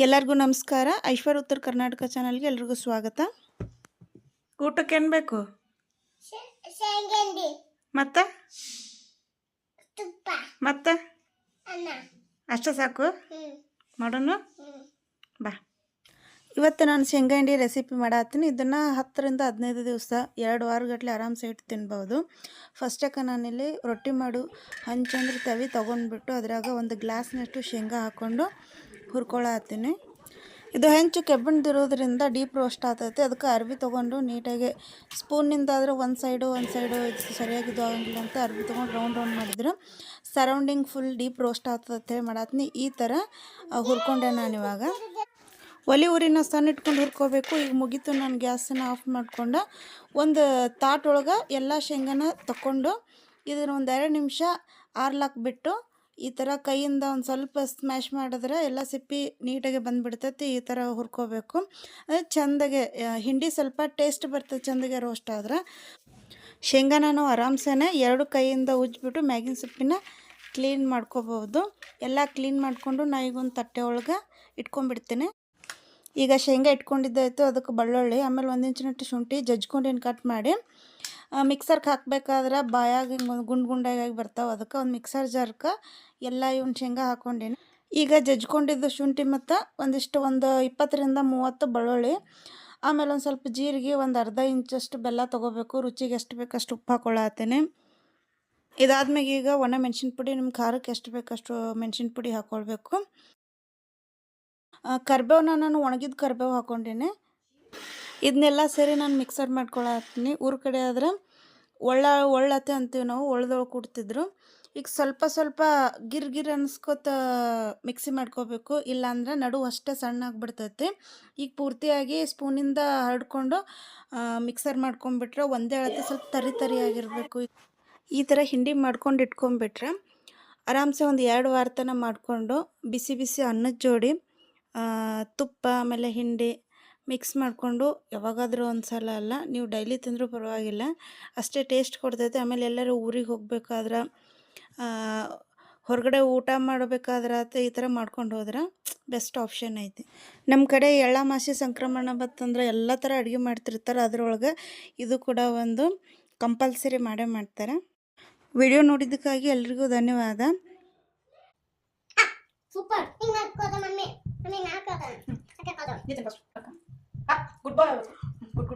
ಎಲ್ಲರಿಗೂ ನಮಸ್ಕಾರ. ಐಶ್ವರ್ಯ ಉತ್ತರ ಕರ್ನಾಟಕ ಚಾನಲ್ಗೆ ಎಲ್ರಿಗೂ ಸ್ವಾಗತ. ಊಟಕ್ಕೆ ಏನು ಬೇಕು? ಮತ್ತೆ ಮತ್ತೆ ಅಷ್ಟೇ ಸಾಕು ಮಾಡೋಣ ಬಾ. ಇವತ್ತು ನಾನು ಶೇಂಗಾ ಹಿಂಡಿ ರೆಸಿಪಿ ಮಾಡತ್ತೀನಿ. ಇದನ್ನು 10ರಿಂದ 15 ದಿವಸ 2 ವಾರಗಟ್ಟಲೆ ಆರಾಮ್ಸೆ ಇಟ್ಟು ತಿನ್ಬೋದು. ಫಸ್ಟಕ್ಕೆ ನಾನಿಲ್ಲಿ ರೊಟ್ಟಿ ಮಾಡು ಹಂಚಂದ್ರೆ ತವಿ ತೊಗೊಂಡ್ಬಿಟ್ಟು ಅದ್ರಾಗ ಒಂದು ಗ್ಲಾಸ್ನಷ್ಟು ಶೇಂಗಾ ಹಾಕ್ಕೊಂಡು ಹುರ್ಕೊಳತ್ತೀನಿ. ಇದು ಹೆಂಚು ಕೆಬ್ಬಣದಿರೋದ್ರಿಂದ ಡೀಪ್ ರೋಸ್ಟ್ ಆಗ್ತೈತೆ. ಅದಕ್ಕೆ ಅರ್ಬಿ ತೊಗೊಂಡು ನೀಟಾಗಿ ಸ್ಪೂನಿಂದಾದರೆ ಒಂದು ಸೈಡು ಇದು ಸರಿಯಾಗಿ ಇದು ಆಗಂಗಿಲ್ಲ ಅಂತ ಅರ್ಬಿ ತೊಗೊಂಡು ರೌಂಡ್ ಮಾಡಿದ್ರೆ ಸರೌಂಡಿಂಗ್ ಫುಲ್ ಡೀಪ್ ರೋಸ್ಟ್ ಆಗ್ತದೆ ಮಾಡತ್ತೀನಿ. ಈ ಥರ ಹುರ್ಕೊಂಡೆ ನಾನು. ಇವಾಗ ಒಲೆ ಊರಿನ ಸಣ್ಣ ಇಟ್ಕೊಂಡು ಹುರ್ಕೋಬೇಕು. ಈಗ ಮುಗೀತು. ನಾನು ಗ್ಯಾಸನ್ನು ಆಫ್ ಮಾಡ್ಕೊಂಡು ಒಂದು ತಾಟೊಳಗೆ ಎಲ್ಲ ಶೇಂಗಾನ ತಗೊಂಡು ಇದನ್ನು ಒಂದು 2 ನಿಮಿಷ ಆರ್ಲಾಕ್ಬಿಟ್ಟು ಈ ಥರ ಕೈಯಿಂದ ಒಂದು ಸ್ವಲ್ಪ ಸ್ಮ್ಯಾಶ್ ಮಾಡಿದ್ರೆ ಎಲ್ಲ ಸಿಪ್ಪಿ ನೀಟಾಗಿ ಬಂದುಬಿಡ್ತೈತಿ. ಈ ಥರ ಹುರ್ಕೋಬೇಕು. ಅದೇ ಚೆಂದಾಗೆ ಹಿಂಡಿ ಸ್ವಲ್ಪ ಟೇಸ್ಟ್ ಬರ್ತದೆ ಚೆಂದಾಗೆ ರೋಸ್ಟ್ ಆದ್ರೆ. ಶೇಂಗಾನ ನಾವು ಆರಾಮ್ಸೆ 2 ಕೈಯಿಂದ ಉಜ್ಜಿಬಿಟ್ಟು ಮ್ಯಾಗಿನ ಸೊಪ್ಪಿನ ಕ್ಲೀನ್ ಮಾಡ್ಕೋಬೋದು. ಎಲ್ಲ ಕ್ಲೀನ್ ಮಾಡಿಕೊಂಡು ನಾ ಈಗ ಒಂದು ತಟ್ಟೆ ಒಳಗೆ ಇಟ್ಕೊಂಡ್ಬಿಡ್ತೀನಿ. ಈಗ ಶೇಂಗಾ ಇಟ್ಕೊಂಡಿದ್ದಾಯಿತು. ಅದಕ್ಕೆ ಬೆಳ್ಳುಳ್ಳಿ, ಆಮೇಲೆ 1 ಇಂಚಿನಷ್ಟು ಶುಂಠಿ ಜಜ್ಕೊಂಡು ಕಟ್ ಮಾಡಿ ಮಿಕ್ಸರ್ಗೆ ಹಾಕಬೇಕಾದ್ರೆ ಬಾಯಾಗ ಹಿಂಗೆ ಗುಂಡಾಗಿ ಬರ್ತಾವೆ. ಅದಕ್ಕೆ ಒಂದು ಮಿಕ್ಸರ್ ಜಾರ್ಗೆ ಎಲ್ಲ ಇವನ್ನ ಶೇಂಗಾ ಹಾಕ್ಕೊಂಡೀನಿ. ಈಗ ಜಜ್ಕೊಂಡಿದ್ದು ಶುಂಠಿ ಮತ್ತು ಒಂದು 20ರಿಂದ 30 ಬೆಳ್ಳುಳ್ಳಿ, ಆಮೇಲೆ ಒಂದು ಸ್ವಲ್ಪ ಜೀರಿಗೆ, ಒಂದು ಅರ್ಧ ಇಂಚಷ್ಟು ಬೆಲ್ಲ ತೊಗೋಬೇಕು. ರುಚಿಗೆ ಎಷ್ಟು ಬೇಕಷ್ಟು ಉಪ್ಪು ಹಾಕ್ಕೊಳತ್ತೀನಿ. ಇದಾದ್ಮೇಲೆ ಈಗ ಒಣ ಮೆಣಸಿನ ಪುಡಿ, ನಿಮ್ಮ ಖಾರಕ್ಕೆ ಎಷ್ಟು ಬೇಕಷ್ಟು ಮೆಣಸಿನ ಪುಡಿ ಹಾಕ್ಕೊಳ್ಬೇಕು. ಕರಿಬೇವನ್ನ ನಾನು ಒಣಗಿದ ಕರಿಬೇವು ಹಾಕ್ಕೊಂಡೀನಿ. ಇದನ್ನೆಲ್ಲ ಸೇರಿ ನಾನು ಮಿಕ್ಸರ್ ಮಾಡ್ಕೊಳತ್ತೀನಿ. ಊರ ಕಡೆ ಆದರೆ ಒಳ್ಳತೆ ಅಂತೀವಿ ನಾವು, ಒಳ್ದೊಳಗೆ ಕೊಡ್ತಿದ್ರು. ಈಗ ಸ್ವಲ್ಪ ಗಿರ್ ಅನ್ಸ್ಕೊತ ಮಿಕ್ಸಿ ಮಾಡ್ಕೋಬೇಕು. ಇಲ್ಲಾಂದ್ರೆ ನಡು ಅಷ್ಟೇ ಸಣ್ಣ ಆಗಿಬಿಡ್ತೈತಿ. ಈಗ ಪೂರ್ತಿಯಾಗಿ ಸ್ಪೂನಿಂದ ಹರಡ್ಕೊಂಡು ಮಿಕ್ಸರ್ ಮಾಡ್ಕೊಂಡ್ಬಿಟ್ರೆ ಒಂದೇ ಅಳತೆ ಸ್ವಲ್ಪ ತರಿಯಾಗಿರಬೇಕು. ಈ ಥರ ಹಿಂಡಿ ಮಾಡ್ಕೊಂಡು ಇಟ್ಕೊಂಡ್ಬಿಟ್ರೆ ಆರಾಮ್ಸೆ ಒಂದು 2 ವಾರ ತನಕ ಮಾಡಿಕೊಂಡು ಬಿಸಿ ಅನ್ನದ ಜೋಡಿ ತುಪ್ಪ ಆಮೇಲೆ ಹಿಂಡಿ ಮಿಕ್ಸ್ ಮಾಡಿಕೊಂಡು ಯಾವಾಗಾದರೂ ಒಂದು ಸಲ ಅಲ್ಲ, ನೀವು ಡೈಲಿ ತಿಂದರೂ ಪರವಾಗಿಲ್ಲ, ಅಷ್ಟೇ ಟೇಸ್ಟ್ ಕೊಡ್ತೈತೆ. ಆಮೇಲೆ ಎಲ್ಲರೂ ಊರಿಗೆ ಹೋಗ್ಬೇಕಾದ್ರೆ ಹೊರಗಡೆ ಊಟ ಮಾಡಬೇಕಾದ್ರೆ ಈ ಥರ ಮಾಡ್ಕೊಂಡು ಹೋದ್ರೆ ಬೆಸ್ಟ್ ಆಪ್ಷನ್ ಐತಿ. ನಮ್ಮ ಕಡೆ ಎಳ್ಳಮಾಸಿ ಸಂಕ್ರಮಣ ಬತ್ತಂದ್ರೆ ಎಲ್ಲ ಥರ ಅಡುಗೆ ಮಾಡ್ತಿರ್ತಾರೆ. ಅದರೊಳಗೆ ಇದು ಕೂಡ ಒಂದು ಕಂಪಲ್ಸರಿ ಮಾಡೇ ಮಾಡ್ತಾರೆ. ವಿಡಿಯೋ ನೋಡಿದ್ದಕ್ಕಾಗಿ ಎಲ್ರಿಗೂ ಧನ್ಯವಾದ. ಸೂಪರ್. ಗುಡ್ ಬಾಯ್. ಗುಡ್